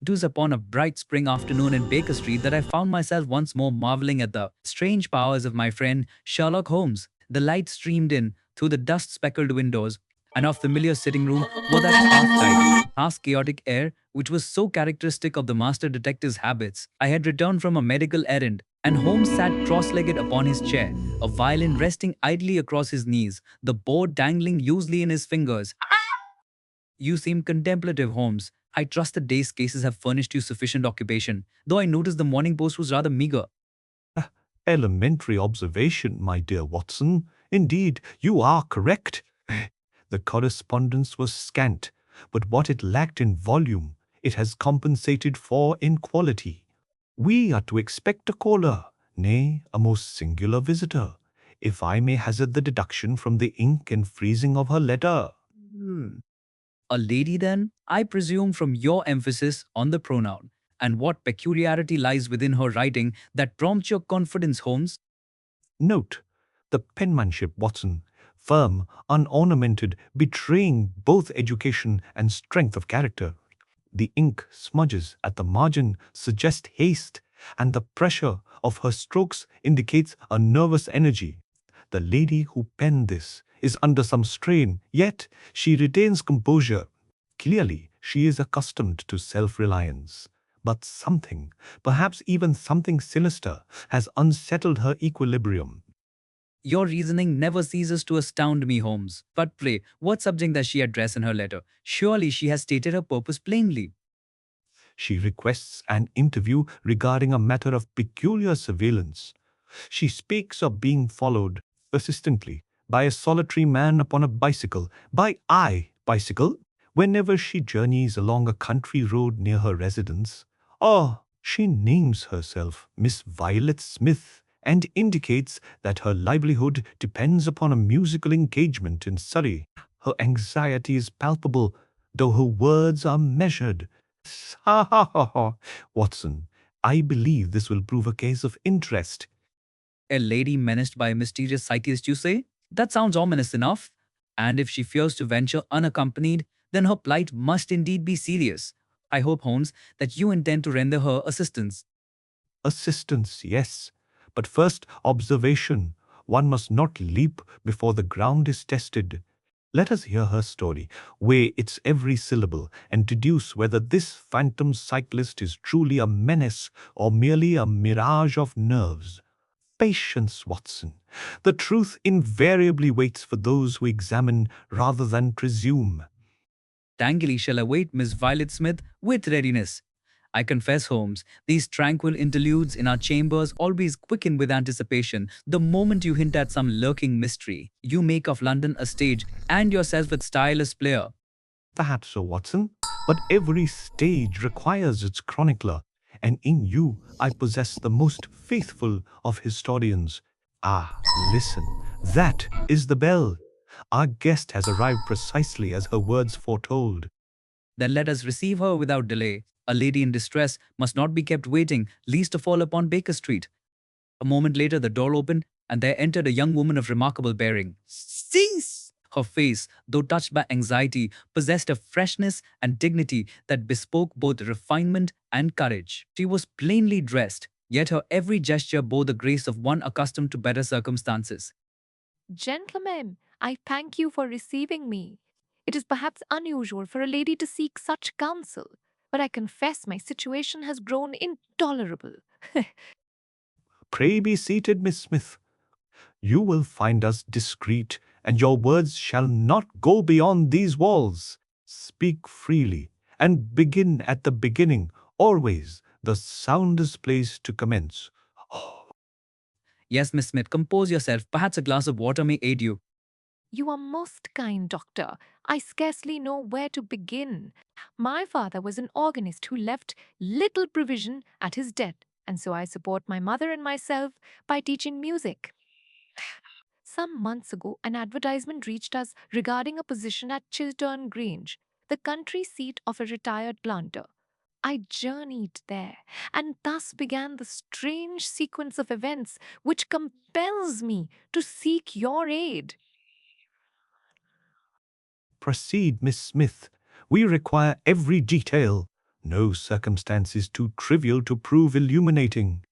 was upon a bright spring afternoon in Baker Street that I found myself once more marveling at the strange powers of my friend Sherlock Holmes. The light streamed in through the dust-speckled windows, and our familiar sitting room wore that half-tidy, half-chaotic air which was so characteristic of the master detective's habits. I had returned from a medical errand, and Holmes sat cross-legged upon his chair, a violin resting idly across his knees, the board dangling loosely in his fingers. You seem contemplative, Holmes. I trust the day's cases have furnished you sufficient occupation, though I noticed the morning post was rather meager. Elementary observation, my dear Watson. Indeed, you are correct. The correspondence was scant, but what it lacked in volume, it has compensated for in quality. We are to expect a caller, nay, a most singular visitor, if I may hazard the deduction from the ink and freezing of her letter. A lady, then? I presume from your emphasis on the pronoun. And what peculiarity lies within her writing that prompts your confidence, Holmes? Note the penmanship, Watson, firm, unornamented, betraying both education and strength of character. The ink smudges at the margin suggest haste, and the pressure of her strokes indicates a nervous energy. The lady who penned this is under some strain, yet she retains composure. Clearly, she is accustomed to self-reliance. But something, perhaps even something sinister, has unsettled her equilibrium. Your reasoning never ceases to astound me, Holmes. But pray, what subject does she address in her letter? Surely she has stated her purpose plainly. She requests an interview regarding a matter of peculiar surveillance. She speaks of being followed persistently by a solitary man upon a bicycle, bicycle, whenever she journeys along a country road near her residence. Or she names herself Miss Violet Smith and indicates that her livelihood depends upon a musical engagement in Surrey. Her anxiety is palpable, though her words are measured. Ha ha ha ha. Watson, I believe this will prove a case of interest. A lady menaced by a mysterious cyclist, you say? That sounds ominous enough. And if she fears to venture unaccompanied, then her plight must indeed be serious. I hope, Holmes, that you intend to render her assistance. Assistance, yes. But first, observation. One must not leap before the ground is tested. Let us hear her story, weigh its every syllable, and deduce whether this phantom cyclist is truly a menace or merely a mirage of nerves. Patience, Watson. The truth invariably waits for those who examine rather than presume. Thankfully shall await Miss Violet Smith with readiness. I confess, Holmes, these tranquil interludes in our chambers always quicken with anticipation. The moment you hint at some lurking mystery, you make of London a stage and yourself its tireless player. Perhaps so, Watson, but every stage requires its chronicler, and in you I possess the most faithful of historians. Ah, listen, that is the bell. Our guest has arrived precisely as her words foretold. Then let us receive her without delay. A lady in distress must not be kept waiting, lest to fall upon Baker Street. A moment later, the door opened, and there entered a young woman of remarkable bearing. Cease! Her face, though touched by anxiety, possessed a freshness and dignity that bespoke both refinement and courage. She was plainly dressed, yet her every gesture bore the grace of one accustomed to better circumstances. Gentlemen, I thank you for receiving me. It is perhaps unusual for a lady to seek such counsel, but I confess my situation has grown intolerable. Pray be seated, Miss Smith. You will find us discreet, and your words shall not go beyond these walls. Speak freely, and begin at the beginning, always the soundest place to commence. Yes, Miss Smith, compose yourself. Perhaps a glass of water may aid you. You are most kind, Doctor. I scarcely know where to begin. My father was an organist who left little provision at his death, and so I support my mother and myself by teaching music. Some months ago, an advertisement reached us regarding a position at Chiltern Grange, the country seat of a retired planter. I journeyed there, and thus began the strange sequence of events which compels me to seek your aid. Proceed, Miss Smith. We require every detail. No circumstance is too trivial to prove illuminating.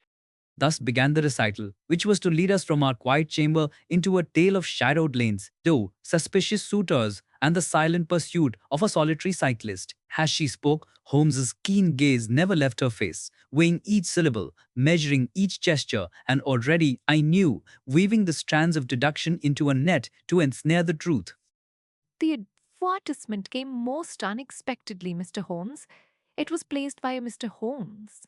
Thus began the recital, which was to lead us from our quiet chamber into a tale of shadowed lanes, though suspicious suitors, and the silent pursuit of a solitary cyclist. As she spoke, Holmes's keen gaze never left her face, weighing each syllable, measuring each gesture, and already, I knew, weaving the strands of deduction into a net to ensnare the truth. The advertisement came most unexpectedly, Mr. Holmes. It was placed by a Mr. Holmes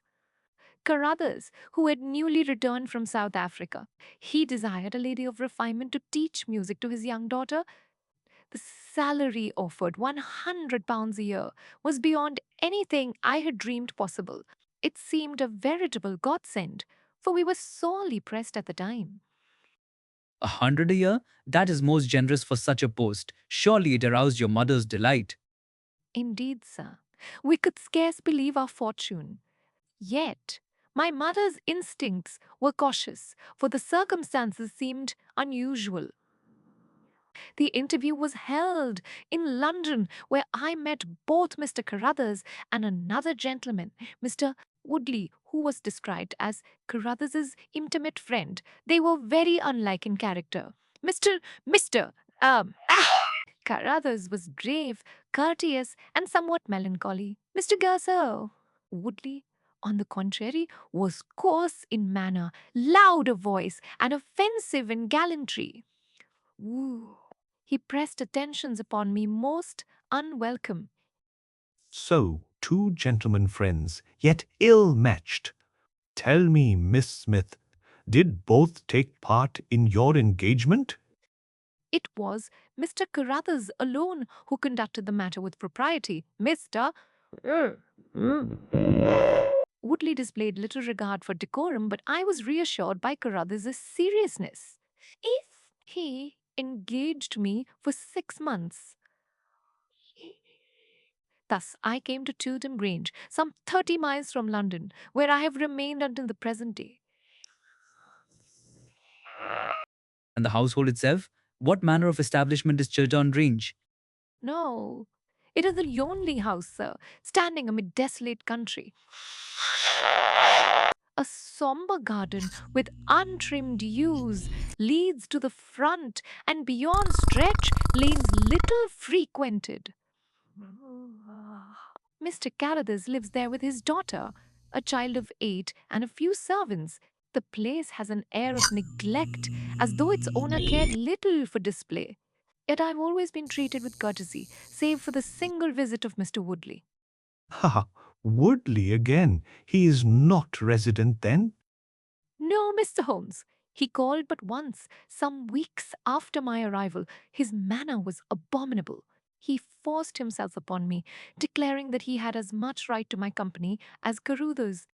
Carruthers, who had newly returned from South Africa. He desired a lady of refinement to teach music to his young daughter. The salary offered, £100 a year, was beyond anything I had dreamed possible. It seemed a veritable godsend, for we were sorely pressed at the time. 100 a year? That is most generous for such a post. Surely it aroused your mother's delight. Indeed, sir, we could scarce believe our fortune. Yet, my mother's instincts were cautious, for the circumstances seemed unusual. The interview was held in London, where I met both Mr. Carruthers and another gentleman, Mr. Woodley, who was described as Carruthers's intimate friend. They were very unlike in character. Mr. Carruthers was grave, courteous, and somewhat melancholy. Mr. Garso, Woodley, on the contrary, was coarse in manner, loud of voice, and offensive in gallantry. Woo. He pressed attentions upon me most unwelcome. So, two gentlemen friends, yet ill matched. Tell me, Miss Smith, did both take part in your engagement? It was Mr. Carruthers alone who conducted the matter with propriety. Mr. Woodley displayed little regard for decorum, but I was reassured by Carruthers' seriousness. If he engaged me for 6 months, thus I came to Tootham Grange, some 30 miles from London, where I have remained until the present day. And the household itself? What manner of establishment is Chiltern Grange? No, it is a lonely house, sir, standing amid desolate country. A sombre garden with untrimmed yews leads to the front, and beyond stretch lanes little frequented. Mr. Carruthers lives there with his daughter, a child of 8, and a few servants. The place has an air of neglect, as though its owner cared little for display. Yet I've always been treated with courtesy, save for the single visit of Mr. Woodley. Ha! Woodley again. He is not resident then? No, Mr. Holmes. He called but once, some weeks after my arrival. His manner was abominable. He forced himself upon me, declaring that he had as much right to my company as Carruthers.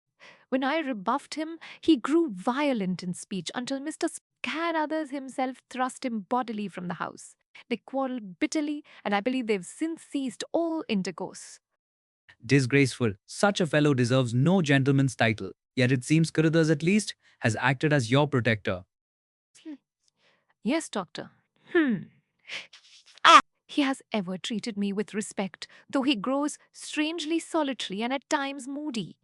When I rebuffed him, he grew violent in speech until Mr. Carruthers himself thrust him bodily from the house. They quarreled bitterly, and I believe they've since ceased all intercourse. Disgraceful. Such a fellow deserves no gentleman's title. Yet it seems Carruthers at least has acted as your protector. Yes, doctor. He has ever treated me with respect, though he grows strangely solitary and at times moody.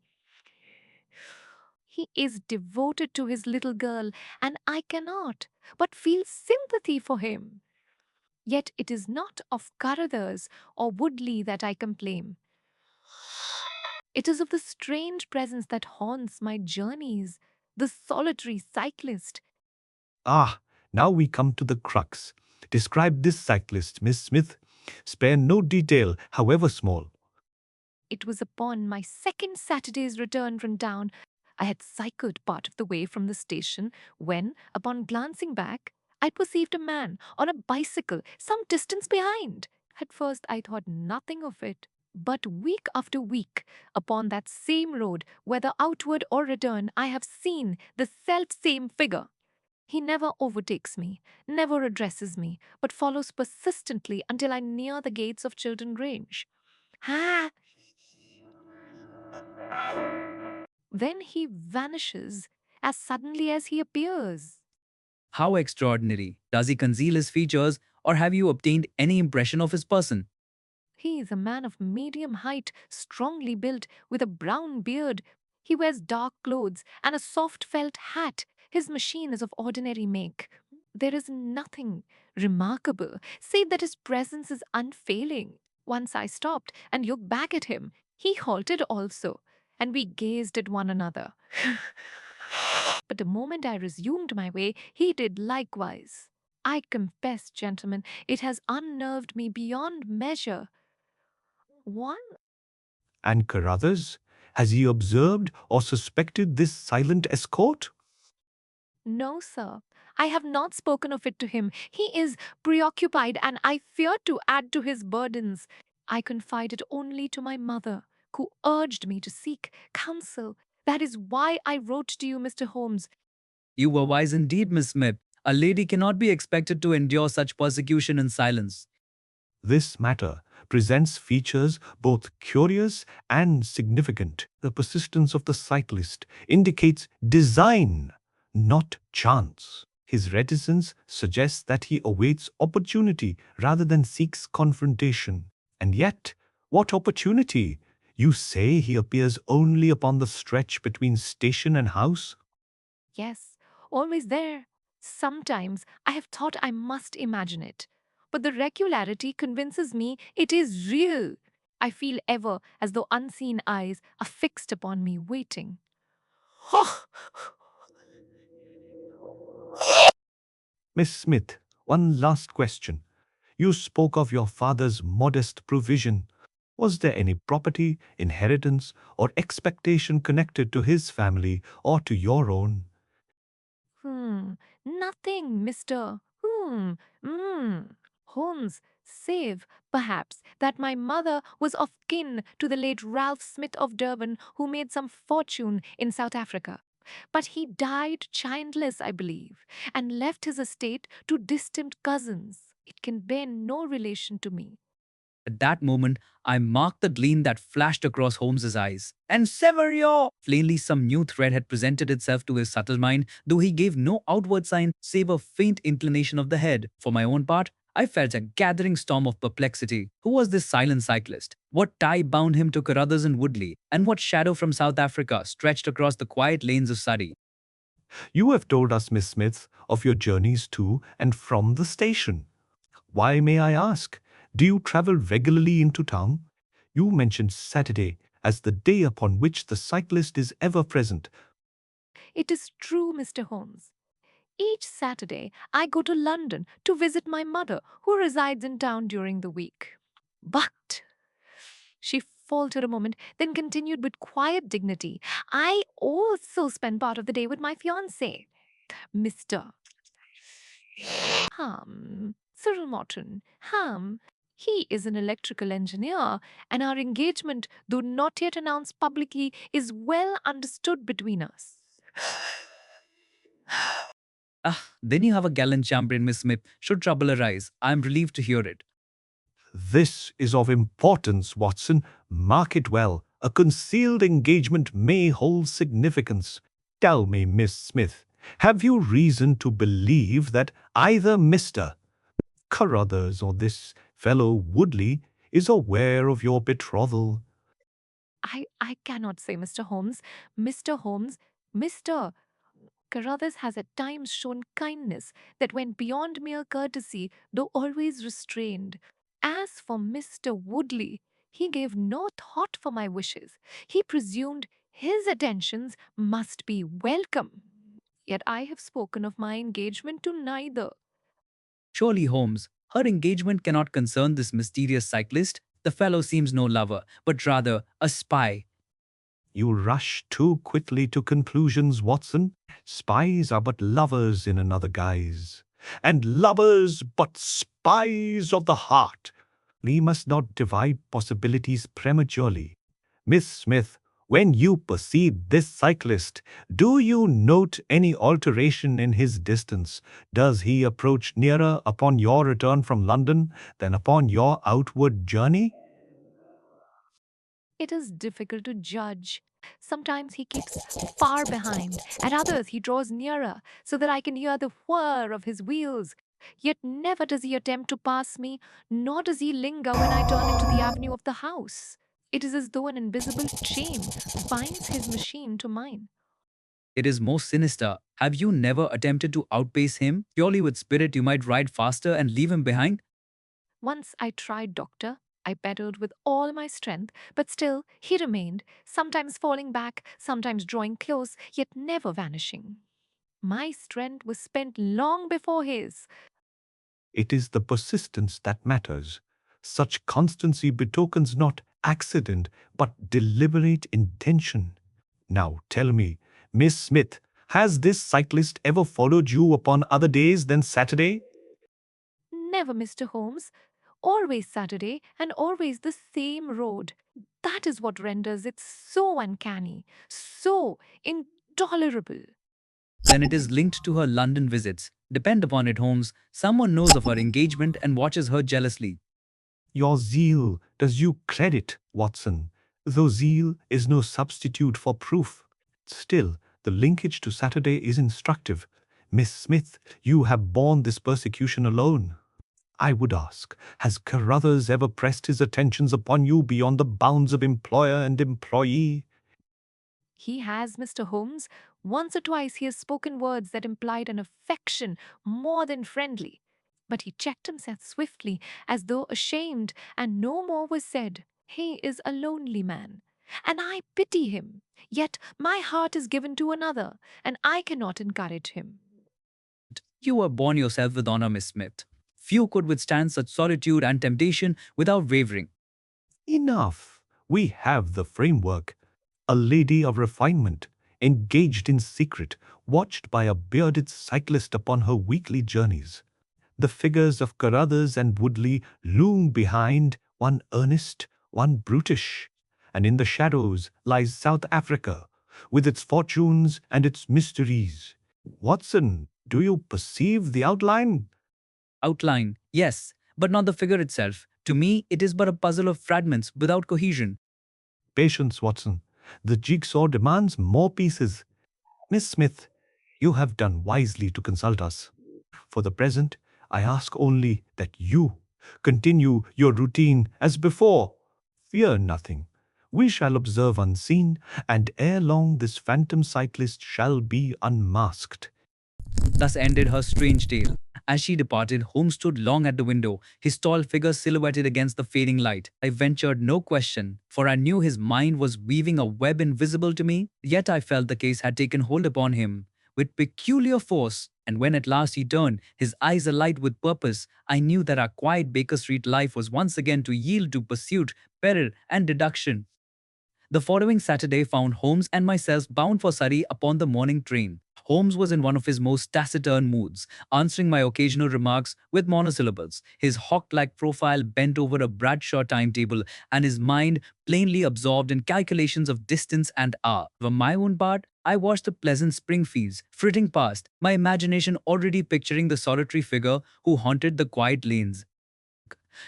He is devoted to his little girl, and I cannot but feel sympathy for him. Yet it is not of Carruthers or Woodley that I complain. It is of the strange presence that haunts my journeys, the solitary cyclist. Ah, now we come to the crux. Describe this cyclist, Miss Smith. Spare no detail, however small. It was upon my second Saturday's return from town. I had cycled part of the way from the station when, upon glancing back, I perceived a man on a bicycle some distance behind. At first, I thought nothing of it. But week after week, upon that same road, whether outward or return, I have seen the self-same figure. He never overtakes me, never addresses me, but follows persistently until I near the gates of Chiltern Grange. Ah! Then he vanishes as suddenly as he appears. How extraordinary. Does he conceal his features, or have you obtained any impression of his person? He is a man of medium height, strongly built, with a brown beard. He wears dark clothes and a soft felt hat. His machine is of ordinary make. There is nothing remarkable, save that his presence is unfailing. Once I stopped and looked back at him. He halted also, and we gazed at one another. But the moment I resumed my way, he did likewise. I confess, gentlemen, it has unnerved me beyond measure. One And Carruthers, has he observed or suspected this silent escort? No, sir. I have not spoken of it to him. He is preoccupied, and I fear to add to his burdens. I confided only to my mother, who urged me to seek counsel. That is why I wrote to you, Mr. Holmes. You were wise indeed, Miss Smith. A lady cannot be expected to endure such persecution in silence. This matter presents features both curious and significant. The persistence of the cyclist indicates design, not chance. His reticence suggests that he awaits opportunity rather than seeks confrontation. And yet, what opportunity? You say he appears only upon the stretch between station and house? Yes, always there. Sometimes I have thought I must imagine it, but the regularity convinces me it is real. I feel ever as though unseen eyes are fixed upon me, waiting. Miss Smith, one last question. You spoke of your father's modest provision. Was there any property, inheritance, or expectation connected to his family or to your own? Nothing, mister. Holmes, save, perhaps, that my mother was of kin to the late Ralph Smith of Durban, who made some fortune in South Africa. But he died childless, I believe, and left his estate to distant cousins. It can bear no relation to me. At that moment, I marked the gleam that flashed across Holmes's eyes. And Severio! Plainly, some new thread had presented itself to his subtle mind, though he gave no outward sign save a faint inclination of the head. For my own part, I felt a gathering storm of perplexity. Who was this silent cyclist? What tie bound him to Carruthers and Woodley? And what shadow from South Africa stretched across the quiet lanes of Surrey? You have told us, Miss Smith, of your journeys to and from the station. Why, may I ask, do you travel regularly into town? You mentioned Saturday as the day upon which the cyclist is ever present. It is true, Mr. Holmes. Each Saturday, I go to London to visit my mother, who resides in town during the week. But, she faltered a moment, then continued with quiet dignity, I also spend part of the day with my fiancé, Mr. Cyril Morton. He is an electrical engineer, and our engagement, though not yet announced publicly, is well understood between us. Ah, then you have a gallant champion, Miss Smith. Should trouble arise, I am relieved to hear it. This is of importance, Watson. Mark it well. A concealed engagement may hold significance. Tell me, Miss Smith, have you reason to believe that either Mr. Carruthers or this fellow Woodley is aware of your betrothal? I cannot say, Mr. Holmes. Mr. Holmes, Mr. Carruthers has at times shown kindness that went beyond mere courtesy, though always restrained. As for Mr. Woodley, he gave no thought for my wishes. He presumed his attentions must be welcome. Yet I have spoken of my engagement to neither. Surely, Holmes, her engagement cannot concern this mysterious cyclist. The fellow seems no lover, but rather a spy. You rush too quickly to conclusions, Watson. Spies are but lovers in another guise, and lovers but spies of the heart. We must not divide possibilities prematurely. Miss Smith, when you perceive this cyclist, do you note any alteration in his distance? Does he approach nearer upon your return from London than upon your outward journey? It is difficult to judge. Sometimes he keeps far behind, at others he draws nearer so that I can hear the whir of his wheels. Yet never does he attempt to pass me, nor does he linger when I turn into the avenue of the house. It is as though an invisible chain binds his machine to mine. It is more sinister. Have you never attempted to outpace him? Purely with spirit, you might ride faster and leave him behind. Once I tried, Doctor. I pedaled with all my strength, but still he remained, sometimes falling back, sometimes drawing close, yet never vanishing. My strength was spent long before his. It is the persistence that matters. Such constancy betokens not accident, but deliberate intention. Now tell me, Miss Smith, has this cyclist ever followed you upon other days than Saturday? Never, Mr. Holmes. Always Saturday and always the same road. That is what renders it so uncanny, so intolerable. Then it is linked to her London visits. Depend upon it, Holmes. Someone knows of her engagement and watches her jealously. Your zeal does you credit, Watson, though zeal is no substitute for proof. Still, the linkage to Saturday is instructive. Miss Smith, you have borne this persecution alone. I would ask, has Carruthers ever pressed his attentions upon you beyond the bounds of employer and employee? He has, Mr. Holmes. Once or twice he has spoken words that implied an affection more than friendly. But he checked himself swiftly, as though ashamed, and no more was said. He is a lonely man, and I pity him. Yet my heart is given to another, and I cannot encourage him. You were born yourself with honor, Miss Smith. Few could withstand such solitude and temptation without wavering. Enough. We have the framework. A lady of refinement, engaged in secret, watched by a bearded cyclist upon her weekly journeys. The figures of Carruthers and Woodley loom behind, one earnest, one brutish. And in the shadows lies South Africa, with its fortunes and its mysteries. Watson, do you perceive the outline? Outline, yes, but not the figure itself. To me, it is but a puzzle of fragments without cohesion. Patience, Watson. The jigsaw demands more pieces. Miss Smith, you have done wisely to consult us. For the present, I ask only that you continue your routine as before. Fear nothing. We shall observe unseen, and ere long this phantom cyclist shall be unmasked. Thus ended her strange tale. As she departed, Holmes stood long at the window, his tall figure silhouetted against the fading light. I ventured no question, for I knew his mind was weaving a web invisible to me. Yet I felt the case had taken hold upon him with peculiar force, and when at last he turned, his eyes alight with purpose, I knew that our quiet Baker Street life was once again to yield to pursuit, peril, and deduction. The following Saturday found Holmes and myself bound for Surrey upon the morning train. Holmes was in one of his most taciturn moods, answering my occasional remarks with monosyllables, his hawk-like profile bent over a Bradshaw timetable, and his mind plainly absorbed in calculations of distance and hour. For my own part, I watched the pleasant spring fields flitting past, my imagination already picturing the solitary figure who haunted the quiet lanes.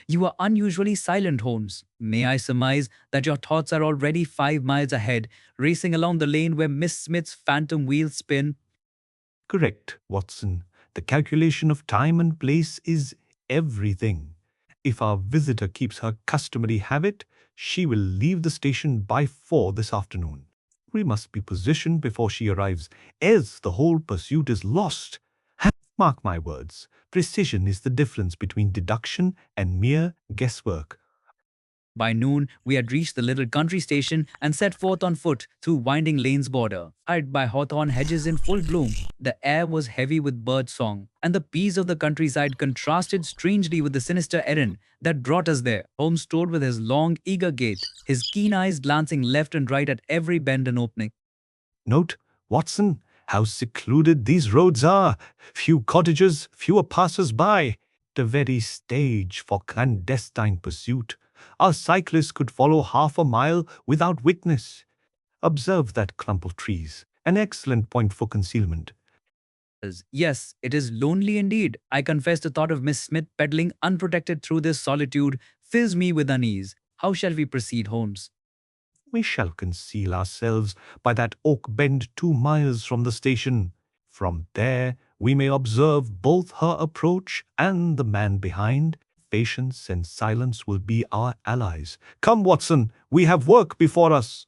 You are unusually silent, Holmes. May I surmise that your thoughts are already 5 miles ahead, racing along the lane where Miss Smith's phantom wheels spin? Correct, Watson. The calculation of time and place is everything. If our visitor keeps her customary habit, she will leave the station by 4 this afternoon. We must be positioned before she arrives, else the whole pursuit is lost. Mark my words, precision is the difference between deduction and mere guesswork. By noon, we had reached the little country station and set forth on foot through winding lanes border, hid by hawthorn hedges in full bloom. The air was heavy with bird song, and the peace of the countryside contrasted strangely with the sinister errand that brought us there. Holmes strode with his long, eager gait, his keen eyes glancing left and right at every bend and opening. Note, Watson, how secluded these roads are. Few cottages, fewer passers-by. The very stage for clandestine pursuit. Our cyclist could follow half a mile without witness. Observe that clump of trees, an excellent point for concealment. Yes, it is lonely indeed. I confess the thought of Miss Smith peddling unprotected through this solitude fills me with unease. How shall we proceed, Holmes? We shall conceal ourselves by that oak bend 2 miles from the station. From there, We may observe both her approach and the man behind. Patience and silence will be our allies. Come, Watson, we have work before us.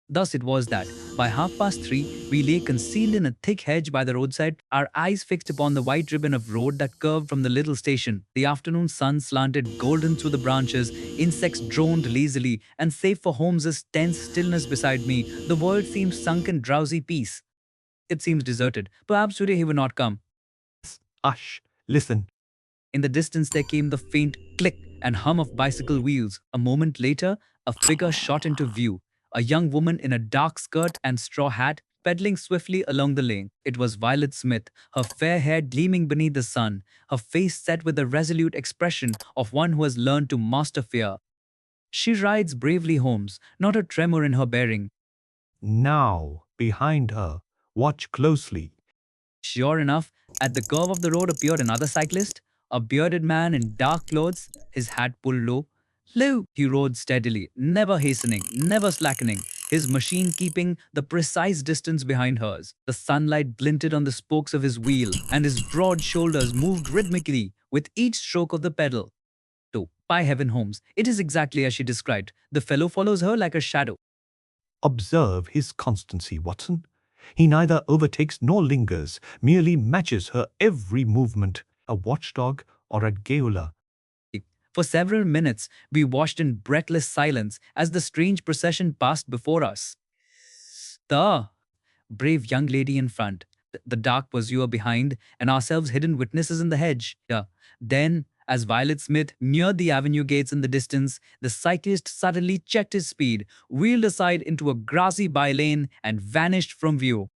Thus it was that, by 3:30, we lay concealed in a thick hedge by the roadside, our eyes fixed upon the white ribbon of road that curved from the little station. The afternoon sun slanted golden through the branches, insects droned lazily, and save for Holmes's tense stillness beside me, the world seemed sunk in drowsy peace. It seems deserted. Perhaps today he would not come. Hush, listen. In the distance there came the faint click and hum of bicycle wheels. A moment later, a figure shot into view. A young woman in a dark skirt and straw hat, pedaling swiftly along the lane. It was Violet Smith, her fair hair gleaming beneath the sun, her face set with the resolute expression of one who has learned to master fear. She rides bravely, Holmes, not a tremor in her bearing. Now, behind her, watch closely. Sure enough, at the curve of the road appeared another cyclist, a bearded man in dark clothes, his hat pulled low. Low, he rode steadily, never hastening, never slackening, his machine keeping the precise distance behind hers. The sunlight glinted on the spokes of his wheel, and his broad shoulders moved rhythmically with each stroke of the pedal. So, by heaven, Holmes, it is exactly as she described. The fellow follows her like a shadow. Observe his constancy, Watson. He neither overtakes nor lingers, merely matches her every movement, a watchdog or a gaoler. For several minutes, we watched in breathless silence as the strange procession passed before us. The brave young lady in front, the dark pursuer behind, and ourselves hidden witnesses in the hedge. Yeah. Then, as Violet Smith neared the avenue gates in the distance, the cyclist suddenly checked his speed, wheeled aside into a grassy by-lane, and vanished from view.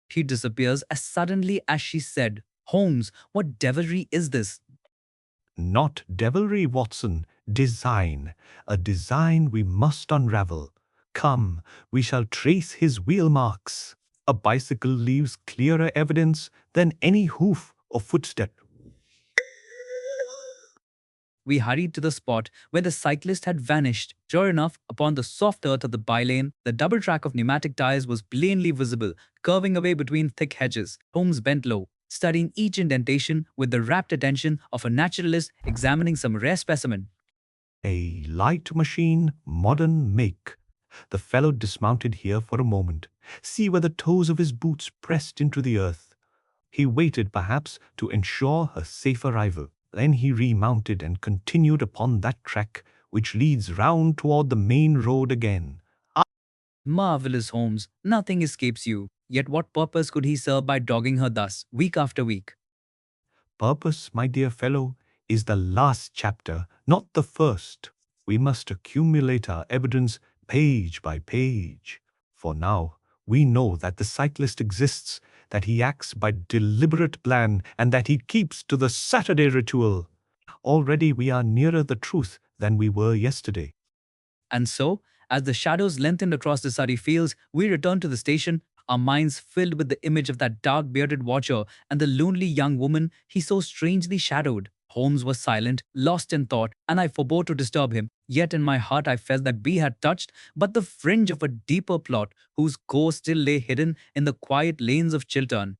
He disappears as suddenly as she said, "Holmes, what devilry is this?" Not devilry, Watson, design. A design we must unravel. Come, we shall trace his wheel marks. A bicycle leaves clearer evidence than any hoof or footstep. We hurried to the spot where the cyclist had vanished. Sure enough, upon the soft earth of the bylane, the double track of pneumatic tires was plainly visible, curving away between thick hedges. Holmes bent low, studying each indentation with the rapt attention of a naturalist examining some rare specimen. A light machine, modern make. The fellow dismounted here for a moment. See where the toes of his boots pressed into the earth. He waited, perhaps, to ensure her safe arrival. Then he remounted and continued upon that track which leads round toward the main road again. Marvelous, Holmes. Nothing escapes you. Yet what purpose could he serve by dogging her thus, week after week? Purpose, my dear fellow, is the last chapter, not the first. We must accumulate our evidence page by page. For now, we know that the cyclist exists, that he acts by deliberate plan, and that he keeps to the Saturday ritual. Already we are nearer the truth than we were yesterday. And so, as the shadows lengthened across the Surrey fields, we returned to the station, our minds filled with the image of that dark bearded watcher and the lonely young woman he so strangely shadowed. Holmes was silent, lost in thought, and I forbore to disturb him. Yet in my heart I felt that we had touched but the fringe of a deeper plot whose core still lay hidden in the quiet lanes of Chiltern.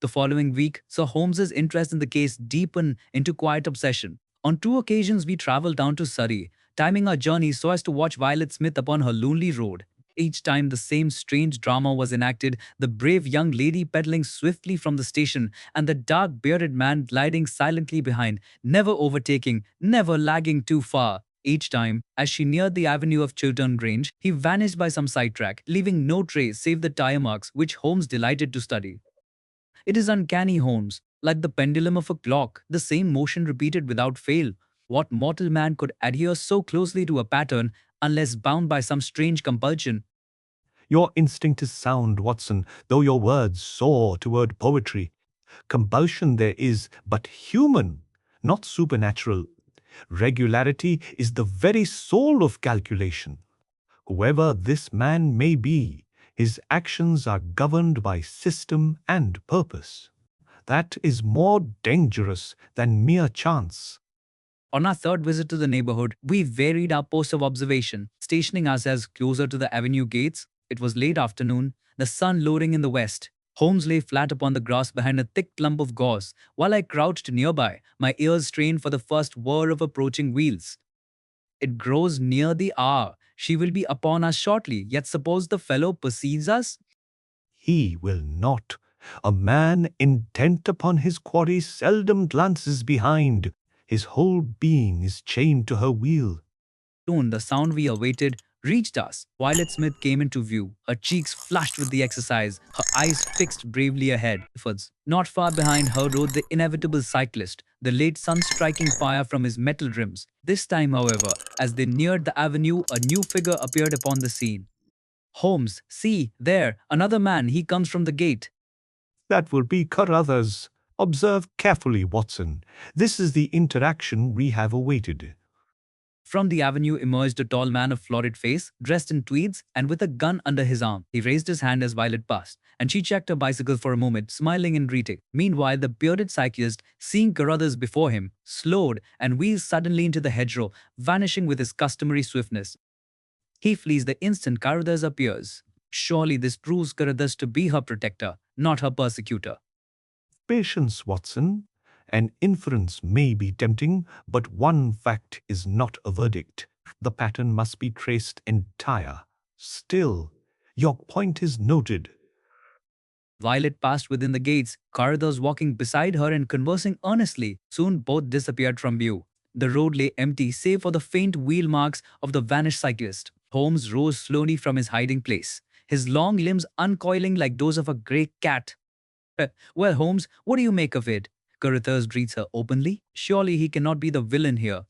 The following week saw Holmes's interest in the case deepen into quiet obsession. On two occasions we travelled down to Surrey, timing our journey so as to watch Violet Smith upon her lonely road. Each time the same strange drama was enacted, the brave young lady pedaling swiftly from the station and the dark bearded man gliding silently behind, never overtaking, never lagging too far. Each time, as she neared the avenue of Chiltern Grange, he vanished by some sidetrack, leaving no trace save the tire marks which Holmes delighted to study. It is uncanny, Holmes, like the pendulum of a clock, the same motion repeated without fail. What mortal man could adhere so closely to a pattern unless bound by some strange compulsion? Your instinct is sound, Watson, though your words soar toward poetry. Compulsion there is, but human, not supernatural. Regularity is the very soul of calculation. Whoever this man may be, his actions are governed by system and purpose. That is more dangerous than mere chance. On our third visit to the neighborhood, we varied our post of observation, stationing ourselves closer to the avenue gates. It was late afternoon, the sun lowering in the west. Holmes lay flat upon the grass behind a thick clump of gorse, while I crouched nearby, my ears strained for the first whir of approaching wheels. It grows near the hour. She will be upon us shortly, yet suppose the fellow perceives us? He will not. A man intent upon his quarry seldom glances behind. His whole being is chained to her wheel. Soon the sound we awaited reached us. Violet Smith came into view, her cheeks flushed with the exercise, her eyes fixed bravely ahead. Not far behind her rode the inevitable cyclist, the late sun striking fire from his metal rims. This time, however, as they neared the avenue, a new figure appeared upon the scene. Holmes, see, there, another man, he comes from the gate. That will be Carruthers. Observe carefully, Watson. This is the interaction we have awaited. From the avenue emerged a tall man of florid face, dressed in tweeds and with a gun under his arm. He raised his hand as Violet passed, and she checked her bicycle for a moment, smiling in greeting. Meanwhile, the bearded cyclist, seeing Carruthers before him, slowed and wheeled suddenly into the hedgerow, vanishing with his customary swiftness. He flees the instant Carruthers appears. Surely this proves Carruthers to be her protector, not her persecutor. Patience, Watson. An inference may be tempting, but one fact is not a verdict. The pattern must be traced entire. Still, your point is noted. Violet passed within the gates, Carruthers walking beside her and conversing earnestly. Soon both disappeared from view. The road lay empty save for the faint wheel marks of the vanished cyclist. Holmes rose slowly from his hiding place, his long limbs uncoiling like those of a grey cat. Well, Holmes, what do you make of it? Carruthers greets her openly. Surely he cannot be the villain here.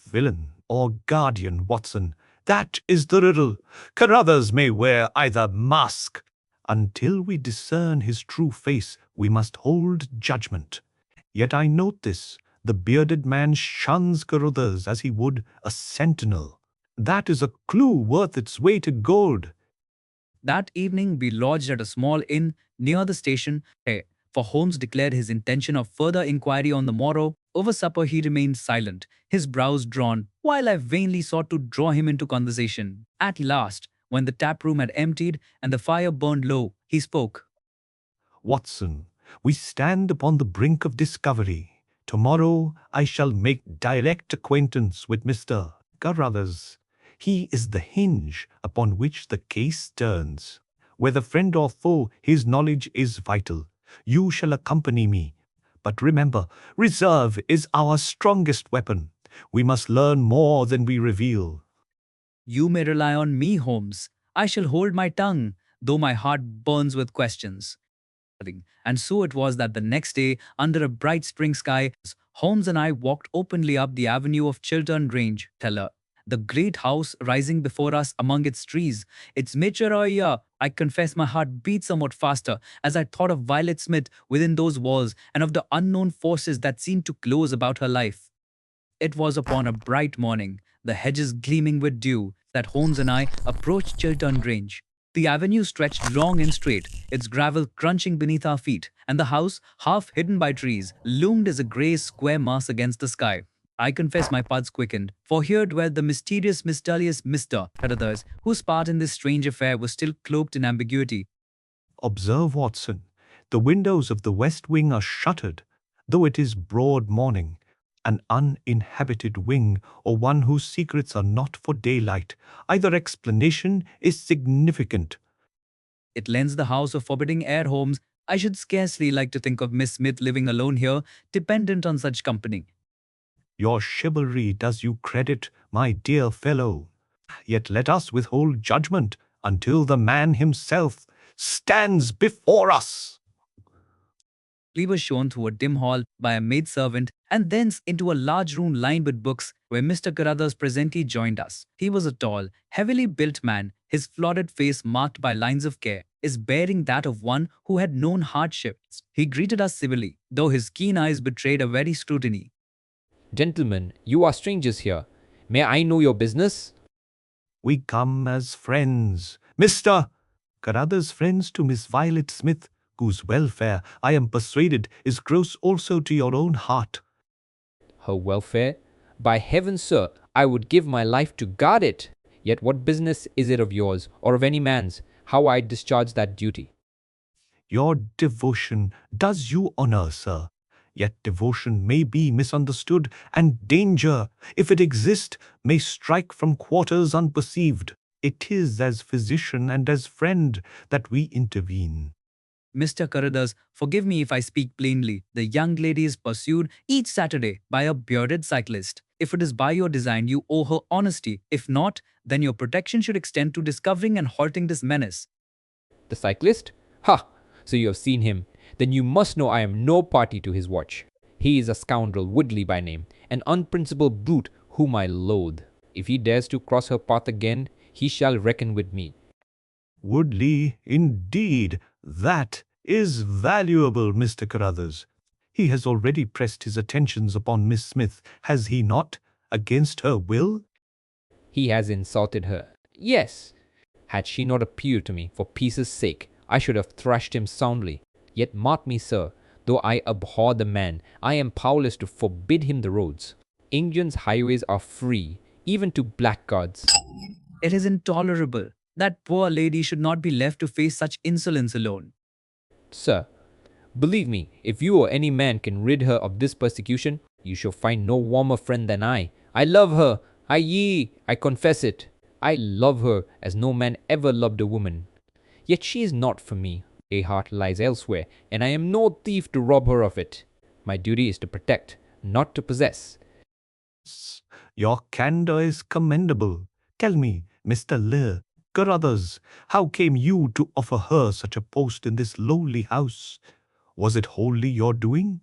Villain or guardian, Watson, that is the riddle. Carruthers may wear either mask. Until we discern his true face, we must hold judgment. Yet I note this, the bearded man shuns Carruthers as he would a sentinel. That is a clue worth its weight in gold. That evening we lodged at a small inn near the station, for Holmes declared his intention of further inquiry on the morrow. Over supper he remained silent, his brows drawn, while I vainly sought to draw him into conversation. At last, when the tap room had emptied and the fire burned low, he spoke. Watson, we stand upon the brink of discovery. Tomorrow I shall make direct acquaintance with Mr. Carruthers. He is the hinge upon which the case turns. Whether friend or foe, his knowledge is vital. You shall accompany me. But remember, reserve is our strongest weapon. We must learn more than we reveal. You may rely on me, Holmes. I shall hold my tongue, though my heart burns with questions. And so it was that the next day, under a bright spring sky, Holmes and I walked openly up the avenue of Chiltern Grange, Teller. The great house rising before us among its trees. Its mature, I confess my heart beat somewhat faster as I thought of Violet Smith within those walls and of the unknown forces that seemed to close about her life. It was upon a bright morning, the hedges gleaming with dew, that Holmes and I approached Chiltern Grange. The avenue stretched long and straight, its gravel crunching beneath our feet, and the house, half hidden by trees, loomed as a grey square mass against the sky. I confess my pulse quickened, for here dwelt the mysterious Mr. Carruthers, whose part in this strange affair was still cloaked in ambiguity. Observe, Watson, the windows of the west wing are shuttered, though it is broad morning. An uninhabited wing, or one whose secrets are not for daylight. Either explanation is significant. It lends the house a forbidding air, Holmes. I should scarcely like to think of Miss Smith living alone here, dependent on such company. Your chivalry does you credit, my dear fellow. Yet let us withhold judgment until the man himself stands before us. We were shown through a dim hall by a maidservant and thence into a large room lined with books where Mr. Carruthers presently joined us. He was a tall, heavily built man, his florid face marked by lines of care, his bearing that of one who had known hardships. He greeted us civilly, though his keen eyes betrayed a wary scrutiny. Gentlemen, you are strangers here. May I know your business? We come as friends. Mr. Carruthers' friends to Miss Violet Smith, whose welfare, I am persuaded, is close also to your own heart. Her welfare? By heaven, sir, I would give my life to guard it. Yet what business is it of yours, or of any man's, how I discharge that duty? Your devotion does you honor, sir. Yet devotion may be misunderstood, and danger, if it exist, may strike from quarters unperceived. It is as physician and as friend that we intervene. Mr. Carruthers, forgive me if I speak plainly. The young lady is pursued each Saturday by a bearded cyclist. If it is by your design, you owe her honesty. If not, then your protection should extend to discovering and halting this menace. The cyclist? Ha! So you have seen him. Then you must know I am no party to his watch. He is a scoundrel, Woodley by name, an unprincipled brute whom I loathe. If he dares to cross her path again, he shall reckon with me. Woodley, indeed, that is valuable, Mr. Carruthers. He has already pressed his attentions upon Miss Smith, has he not, against her will? He has insulted her. Yes. Had she not appealed to me for peace's sake, I should have thrashed him soundly. Yet mark me, sir, though I abhor the man, I am powerless to forbid him the roads. England's highways are free, even to blackguards. It is intolerable. That poor lady should not be left to face such insolence alone. Sir, believe me, if you or any man can rid her of this persecution, you shall find no warmer friend than I. I love her. I confess it. I love her as no man ever loved a woman. Yet she is not for me. A heart lies elsewhere, and I am no thief to rob her of it. My duty is to protect, not to possess. Your candor is commendable. Tell me, Mr. Lear, Carruthers, how came you to offer her such a post in this lowly house? Was it wholly your doing?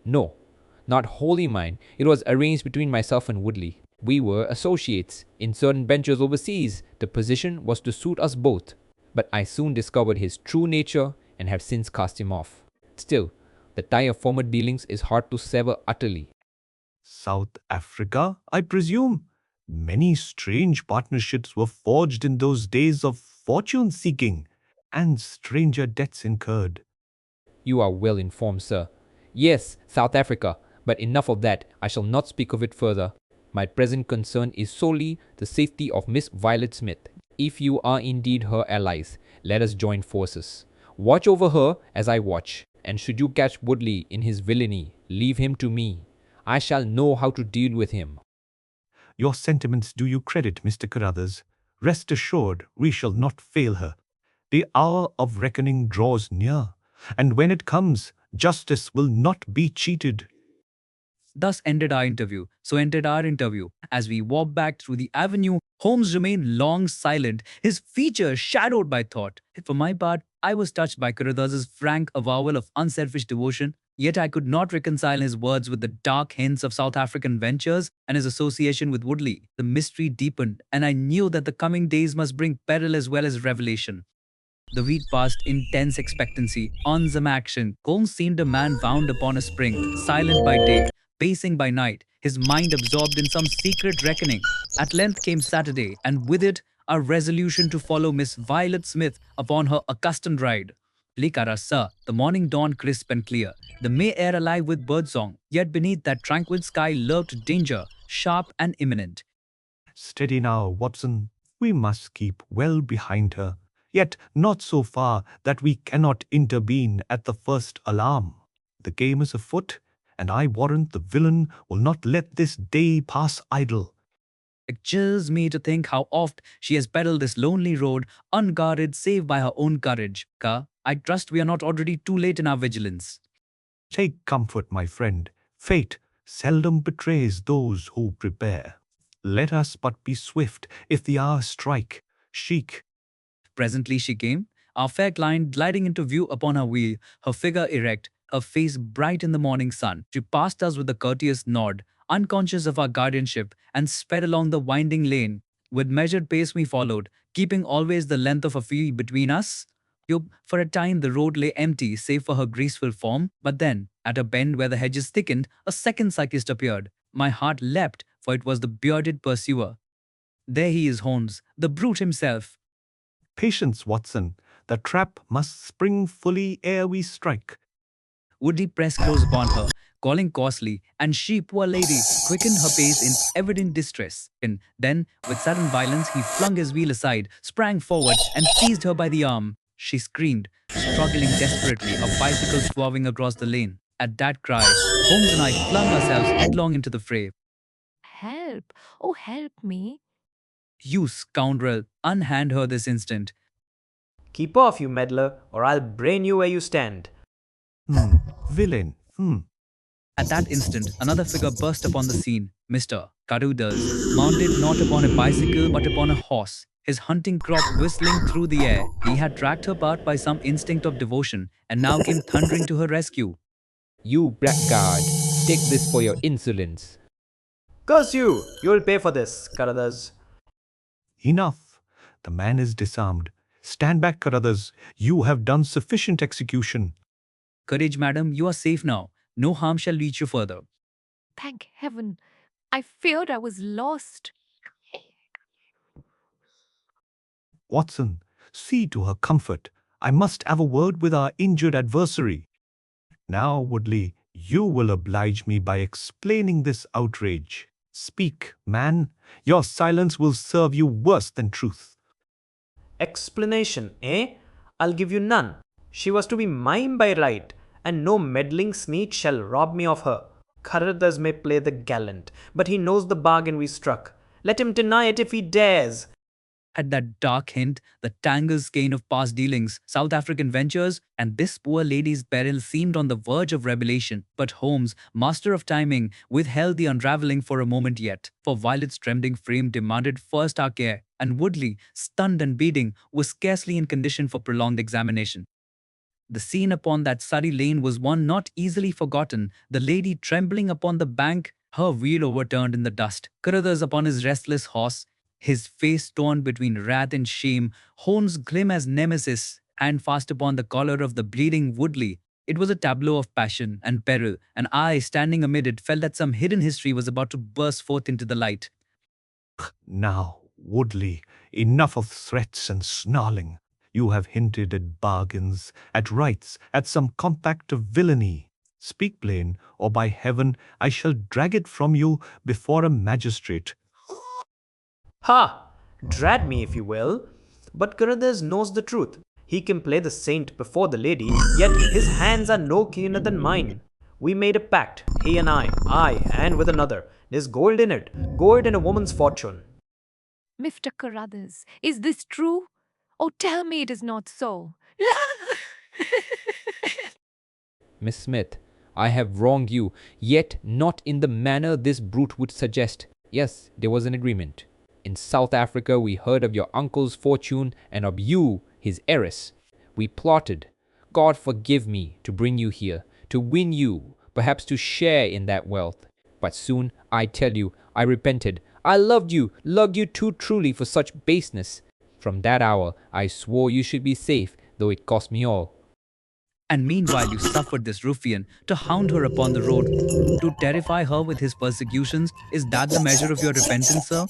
No, not wholly mine. It was arranged between myself and Woodley. We were associates in certain ventures overseas. The position was to suit us both. But I soon discovered his true nature and have since cast him off. Still, the tie of former dealings is hard to sever utterly. South Africa, I presume? Many strange partnerships were forged in those days of fortune-seeking, and stranger debts incurred. You are well informed, sir. Yes, South Africa, but enough of that. I shall not speak of it further. My present concern is solely the safety of Miss Violet Smith. If you are indeed her allies, let us join forces. Watch over her as I watch, and should you catch Woodley in his villainy, leave him to me. I shall know how to deal with him. Your sentiments do you credit, Mr. Carruthers. Rest assured we shall not fail her. The hour of reckoning draws near, and when it comes, justice will not be cheated. Thus ended our interview. So ended our interview. As we walked back through the avenue, Holmes remained long silent, his features shadowed by thought. For my part, I was touched by Carruthers' frank avowal of unselfish devotion, yet I could not reconcile his words with the dark hints of South African ventures and his association with Woodley. The mystery deepened, and I knew that the coming days must bring peril as well as revelation. The week passed in tense expectancy. On some action, Holmes seemed a man bound upon a spring, silent by day, pacing by night, his mind absorbed in some secret reckoning. At length came Saturday, and with it a resolution to follow Miss Violet Smith upon her accustomed ride. Likara, sir, the morning dawned crisp and clear, the May air alive with birdsong, yet beneath that tranquil sky lurked danger, sharp and imminent. Steady now, Watson. We must keep well behind her, yet not so far that we cannot intervene at the first alarm. The game is afoot, and I warrant the villain will not let this day pass idle. It chills me to think how oft she has pedaled this lonely road, unguarded save by her own courage. Ka, I trust we are not already too late in our vigilance. Take comfort, my friend. Fate seldom betrays those who prepare. Let us but be swift if the hour strike. Chic. Presently she came, our fair client gliding into view upon her wheel, her figure erect, her face bright in the morning sun. She passed us with a courteous nod, unconscious of our guardianship, and sped along the winding lane. With measured pace we followed, keeping always the length of a field between us. For a time the road lay empty save for her graceful form, but then, at a bend where the hedges thickened, a second cyclist appeared. My heart leapt, for it was the bearded pursuer. There he is, Holmes, the brute himself. Patience, Watson. The trap must spring fully ere we strike. Woodley pressed close upon her, calling coarsely, and she, poor lady, quickened her pace in evident distress. And then, with sudden violence, he flung his wheel aside, sprang forward, and seized her by the arm. She screamed. struggling desperately, a bicycle swerving across the lane. At that cry, Holmes and I flung ourselves headlong into the fray. Help! Oh, help me! You scoundrel, unhand her this instant. Keep off, you meddler, or I'll brain you where you stand. Villain. At that instant, another figure burst upon the scene. Mr. Carruthers, mounted not upon a bicycle but upon a horse, his hunting crop whistling through the air. He had tracked her path by some instinct of devotion, and now came thundering to her rescue. You blackguard, take this for your insolence. Curse you! You'll pay for this, Carruthers. Enough. The man is disarmed. Stand back, Carruthers. You have done sufficient execution. Courage, madam, you are safe now. No harm shall reach you further. Thank heaven! I feared I was lost. Watson, see to her comfort. I must have a word with our injured adversary. Now, Woodley, you will oblige me by explaining this outrage. Speak, man. Your silence will serve you worse than truth. Explanation, eh? I'll give you none. She was to be mine by right, and no meddling sneak shall rob me of her. Carruthers may play the gallant, but he knows the bargain we struck. Let him deny it if he dares. At that dark hint, the tangled skein of past dealings, South African ventures, and this poor lady's peril seemed on the verge of revelation. But Holmes, master of timing, withheld the unravelling for a moment yet, for Violet's trembling frame demanded first our care, and Woodley, stunned and bleeding, was scarcely in condition for prolonged examination. The scene upon that Surrey lane was one not easily forgotten, the lady trembling upon the bank, her wheel overturned in the dust, Carruthers upon his restless horse, his face torn between wrath and shame, Holmes grim as Nemesis, hand fast upon the collar of the bleeding Woodley. It was a tableau of passion and peril, and I, standing amid it, felt that some hidden history was about to burst forth into the light. Now, Woodley, enough of threats and snarling. You have hinted at bargains, at rights, at some compact of villainy. Speak plain, or by heaven I shall drag it from you before a magistrate. Ha! Drat me if you will. But Carruthers knows the truth. He can play the saint before the lady, yet his hands are no keener than mine. We made a pact, he and I and with another. There's gold in it, gold in a woman's fortune. Mr. Carruthers, is this true? Oh, tell me it is not so. Miss Smith, I have wronged you, yet not in the manner this brute would suggest. Yes, there was an agreement. In South Africa, we heard of your uncle's fortune and of you, his heiress. We plotted, God forgive me, to bring you here, to win you, perhaps to share in that wealth. But soon, I tell you, I repented. I loved you too truly for such baseness. From that hour, I swore you should be safe, though it cost me all. And meanwhile you suffered this ruffian to hound her upon the road, to terrify her with his persecutions. Is that the measure of your repentance, sir?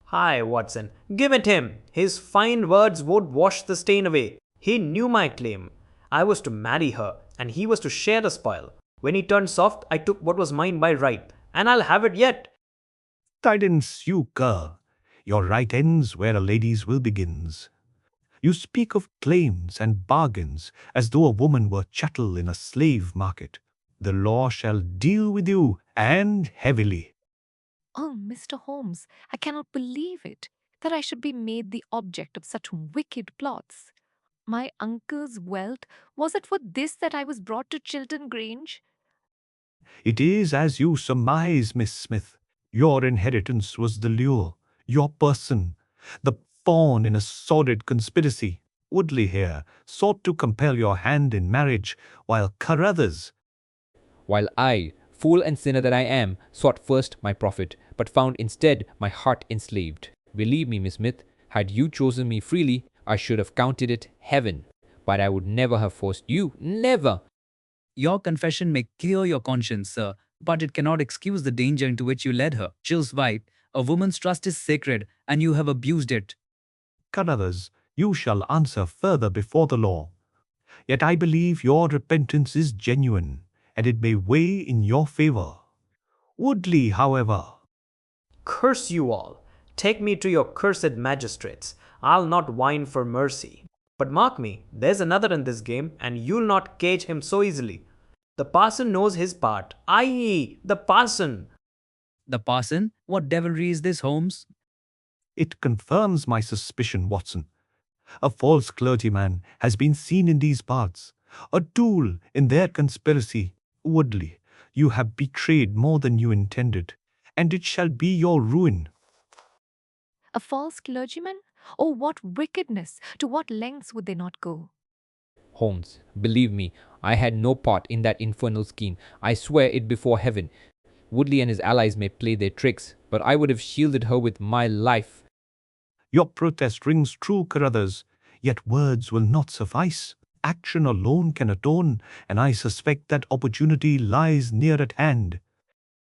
Hi, Watson. Give it him. His fine words would wash the stain away. He knew my claim. I was to marry her, and he was to share the spoil. When he turned soft, I took what was mine by right, and I'll have it yet. Tidings, you cur. Your right ends where a lady's will begins. You speak of claims and bargains as though a woman were chattel in a slave market. The law shall deal with you, and heavily. Oh, Mr. Holmes, I cannot believe it, that I should be made the object of such wicked plots. My uncle's wealth, was it for this that I was brought to Chiltern Grange? It is as you surmise, Miss Smith. Your inheritance was the lure, your person, the pawn in a sordid conspiracy. Woodley here sought to compel your hand in marriage, while Carruthers, While I, fool and sinner that I am, sought first my profit, but found instead my heart enslaved. Believe me, Miss Smith, had you chosen me freely, I should have counted it heaven. But I would never have forced you, never. Your confession may clear your conscience, sir, but it cannot excuse the danger into which you led her. Chill's wife, a woman's trust is sacred, and you have abused it. Carruthers, you shall answer further before the law. Yet I believe your repentance is genuine, and it may weigh in your favor. Woodley, however, Curse you all. Take me to your cursed magistrates. I'll not whine for mercy. But mark me, there's another in this game, and you'll not cage him so easily. The parson knows his part. Aye, the parson! The parson? What devilry is this, Holmes? It confirms my suspicion, Watson. A false clergyman has been seen in these parts, a tool in their conspiracy. Woodley, you have betrayed more than you intended, and it shall be your ruin. A false clergyman? Oh, what wickedness! To what lengths would they not go? Holmes, believe me, I had no part in that infernal scheme. I swear it before heaven. Woodley and his allies may play their tricks, but I would have shielded her with my life. Your protest rings true, Carruthers, yet words will not suffice. Action alone can atone, and I suspect that opportunity lies near at hand.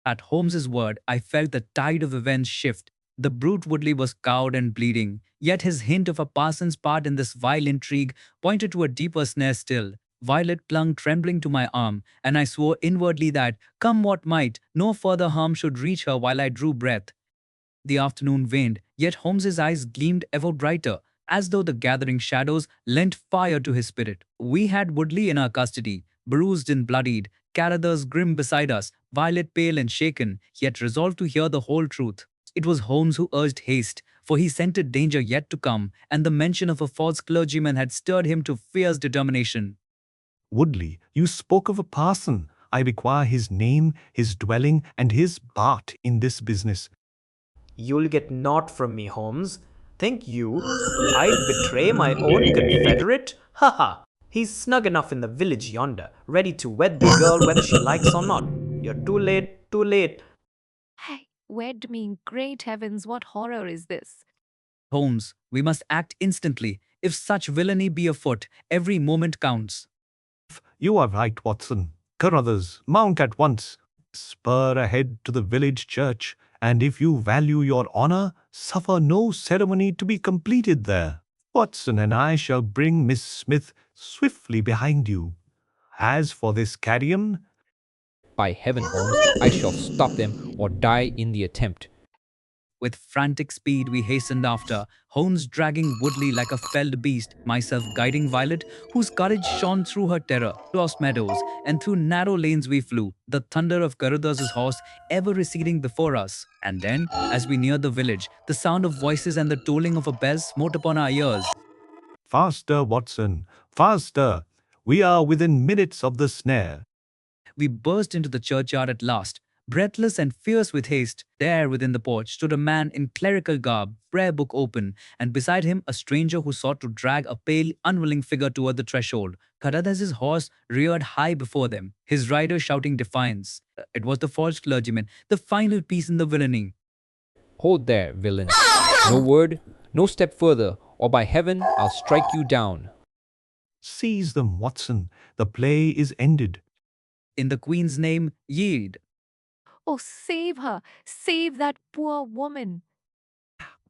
At Holmes's word, I felt the tide of events shift. The brute Woodley was cowed and bleeding, yet his hint of a parson's part in this vile intrigue pointed to a deeper snare still. Violet clung trembling to my arm, and I swore inwardly that, come what might, no further harm should reach her while I drew breath. The afternoon waned, yet Holmes's eyes gleamed ever brighter, as though the gathering shadows lent fire to his spirit. We had Woodley in our custody, bruised and bloodied, Carruthers grim beside us, Violet pale and shaken, yet resolved to hear the whole truth. It was Holmes who urged haste, for he scented danger yet to come, and the mention of a false clergyman had stirred him to fierce determination. Woodley, you spoke of a parson. I require his name, his dwelling, and his part in this business. You'll get naught from me, Holmes. Think you I'd betray my own confederate? Ha ha! He's snug enough in the village yonder, ready to wed the girl whether she likes or not. You're too late, too late. Hey, wed me, great heavens, what horror is this? Holmes, we must act instantly. If such villainy be afoot, every moment counts. You are right, Watson. Carruthers, mount at once. Spur ahead to the village church, and if you value your honor, suffer no ceremony to be completed there. Watson and I shall bring Miss Smith swiftly behind you. As for this carrion, By heaven, Holmes, I shall stop them or die in the attempt. With frantic speed we hastened after, Holmes dragging Woodley like a felled beast, myself guiding Violet, whose courage shone through her terror. Across meadows and through narrow lanes we flew, the thunder of Carruthers' horse ever receding before us. And then, as we neared the village, the sound of voices and the tolling of a bell smote upon our ears. faster, Watson, faster. We are within minutes of the snare. We burst into the churchyard at last. Breathless and fierce with haste, there within the porch stood a man in clerical garb, prayer book open, and beside him a stranger who sought to drag a pale, unwilling figure toward the threshold. Carruthers' horse reared high before them, his rider shouting defiance. It was the false clergyman, the final piece in the villainy. Hold there, villain. No word, no step further, or by heaven I'll strike you down. Seize them, Watson. The play is ended. In the Queen's name, yield. Oh, save her! Save that poor woman!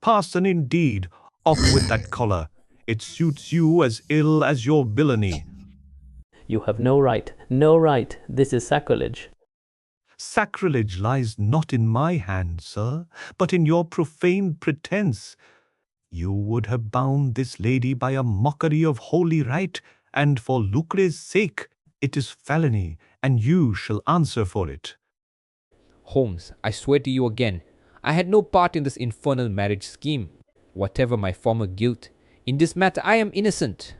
Parson indeed. Off with that collar. It suits you as ill as your villainy. You have no right, no right. This is sacrilege. Sacrilege lies not in my hand, sir, but in your profane pretense. You would have bound this lady by a mockery of holy right, and for lucre's sake, it is felony, and you shall answer for it. Holmes, I swear to you again, I had no part in this infernal marriage scheme. Whatever my former guilt, in this matter I am innocent.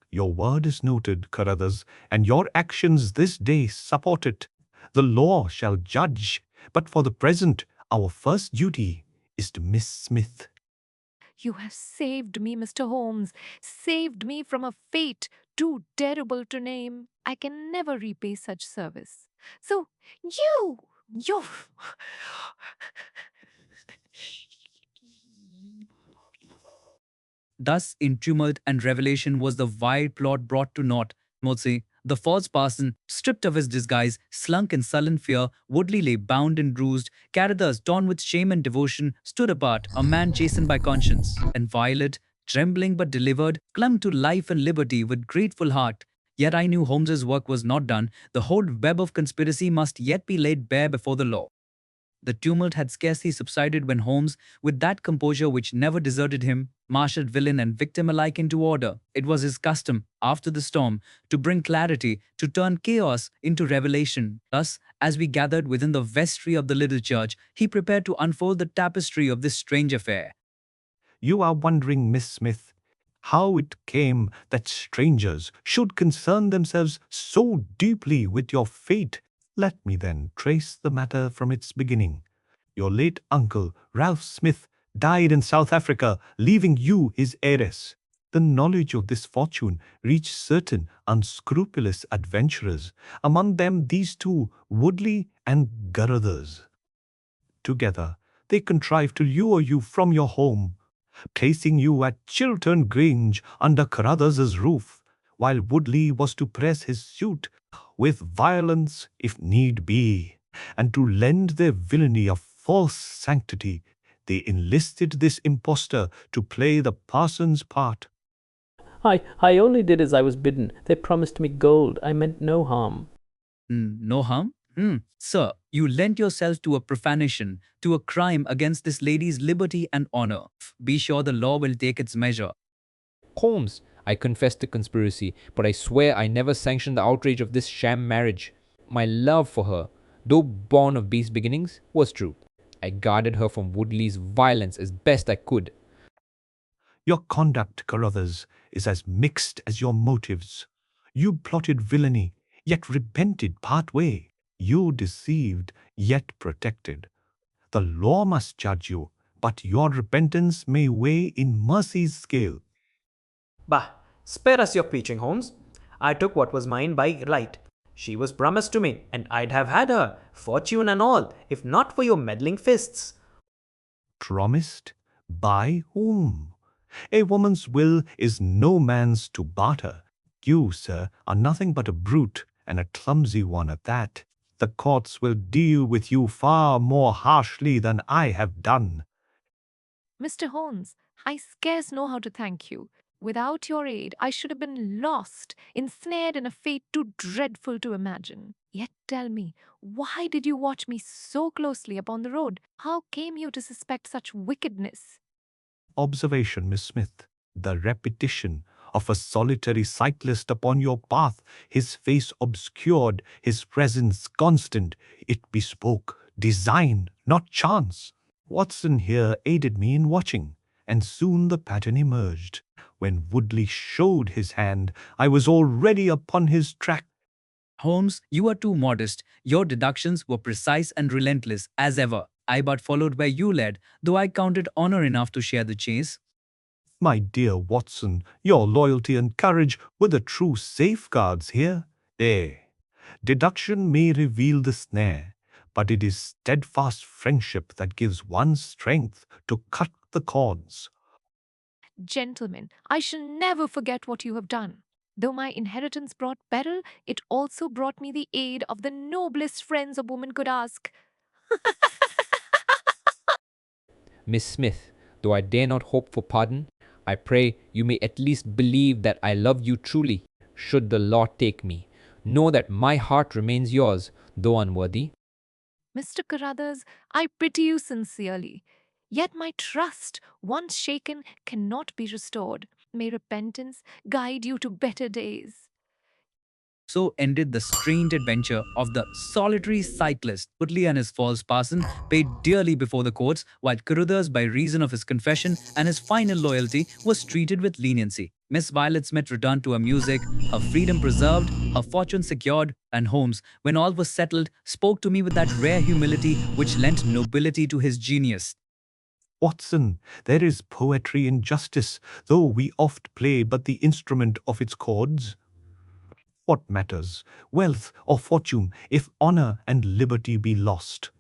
Your word is noted, Carruthers, and your actions this day support it. The law shall judge, but for the present, our first duty is to Miss Smith. You have saved me, Mr. Holmes, saved me from a fate too terrible to name. I can never repay such service. So, you. Thus, in tumult and revelation was the vile plot brought to naught. Motse, the false parson, stripped of his disguise, slunk in sullen fear. Woodley lay bound and bruised. Carruthers, torn with shame and devotion, stood apart, a man chastened by conscience. And Violet, trembling but delivered, clung to life and liberty with grateful heart. Yet I knew Holmes's work was not done. The whole web of conspiracy must yet be laid bare before the law. The tumult had scarcely subsided when Holmes, with that composure which never deserted him, marshaled villain and victim alike into order. It was his custom, after the storm, to bring clarity, to turn chaos into revelation. Thus, as we gathered within the vestry of the little church, he prepared to unfold the tapestry of this strange affair. You are wondering, Miss Smith, how it came that strangers should concern themselves so deeply with your fate. Let me then trace the matter from its beginning. Your late uncle, Ralph Smith, died in South Africa, leaving you his heiress. The knowledge of this fortune reached certain unscrupulous adventurers, among them these two, Woodley and Carruthers. Together, they contrived to lure you from your home, placing you at Chiltern Grange under Carruthers's roof, while Woodley was to press his suit with violence if need be, and to lend their villainy a false sanctity. They enlisted this impostor to play the parson's part. I only did as I was bidden. They promised me gold. I meant no harm. No harm? Sir, you lent yourself to a profanation, to a crime against this lady's liberty and honor. Be sure the law will take its measure. Holmes, I confess the conspiracy, but I swear I never sanctioned the outrage of this sham marriage. My love for her, though born of base beginnings, was true. I guarded her from Woodley's violence as best I could. Your conduct, Carruthers, is as mixed as your motives. You plotted villainy, yet repented part way. You deceived, yet protected. The law must judge you, but your repentance may weigh in mercy's scale. Bah, spare us your preaching, Holmes. I took what was mine by right. She was promised to me, and I'd have had her, fortune and all, if not for your meddling fists. Promised? By whom? A woman's will is no man's to barter. You, sir, are nothing but a brute, and a clumsy one at that. The courts will deal with you far more harshly than I have done. Mr. Holmes, I scarce know how to thank you. Without your aid, I should have been lost, ensnared in a fate too dreadful to imagine. Yet tell me, why did you watch me so closely upon the road? How came you to suspect such wickedness? Observation, Miss Smith. The repetition of a solitary cyclist upon your path, his face obscured, his presence constant. It bespoke design, not chance. Watson here aided me in watching, and soon the pattern emerged. When Woodley showed his hand, I was already upon his track. Holmes, you are too modest. Your deductions were precise and relentless, as ever. I but followed where you led, though I counted honor enough to share the chase. My dear Watson, your loyalty and courage were the true safeguards here. Deduction may reveal the snare, but it is steadfast friendship that gives one strength to cut the cords. Gentlemen, I shall never forget what you have done. Though my inheritance brought peril, it also brought me the aid of the noblest friends a woman could ask. Miss Smith, though I dare not hope for pardon, I pray you may at least believe that I love you truly. Should the law take me, know that my heart remains yours, though unworthy. Mr. Carruthers, I pity you sincerely. Yet my trust, once shaken, cannot be restored. May repentance guide you to better days. So ended the strange adventure of the solitary cyclist. Woodley and his false parson paid dearly before the courts, while Carruthers, by reason of his confession and his final loyalty, was treated with leniency. Miss Violet Smith returned to her music, her freedom preserved, her fortune secured, and Holmes, when all was settled, spoke to me with that rare humility which lent nobility to his genius. Watson, there is poetry in justice, though we oft play but the instrument of its chords. What matters, wealth or fortune, if honor and liberty be lost?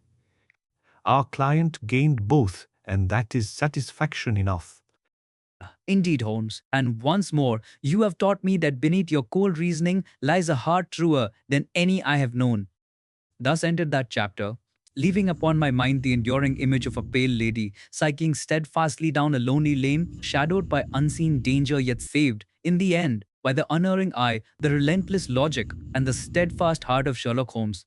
Our client gained both, and that is satisfaction enough. Indeed, Holmes, and once more, you have taught me that beneath your cold reasoning lies a heart truer than any I have known. Thus ended that chapter, leaving upon my mind the enduring image of a pale lady cycling steadfastly down a lonely lane, shadowed by unseen danger yet saved, in the end, by the unerring eye, the relentless logic, and the steadfast heart of Sherlock Holmes.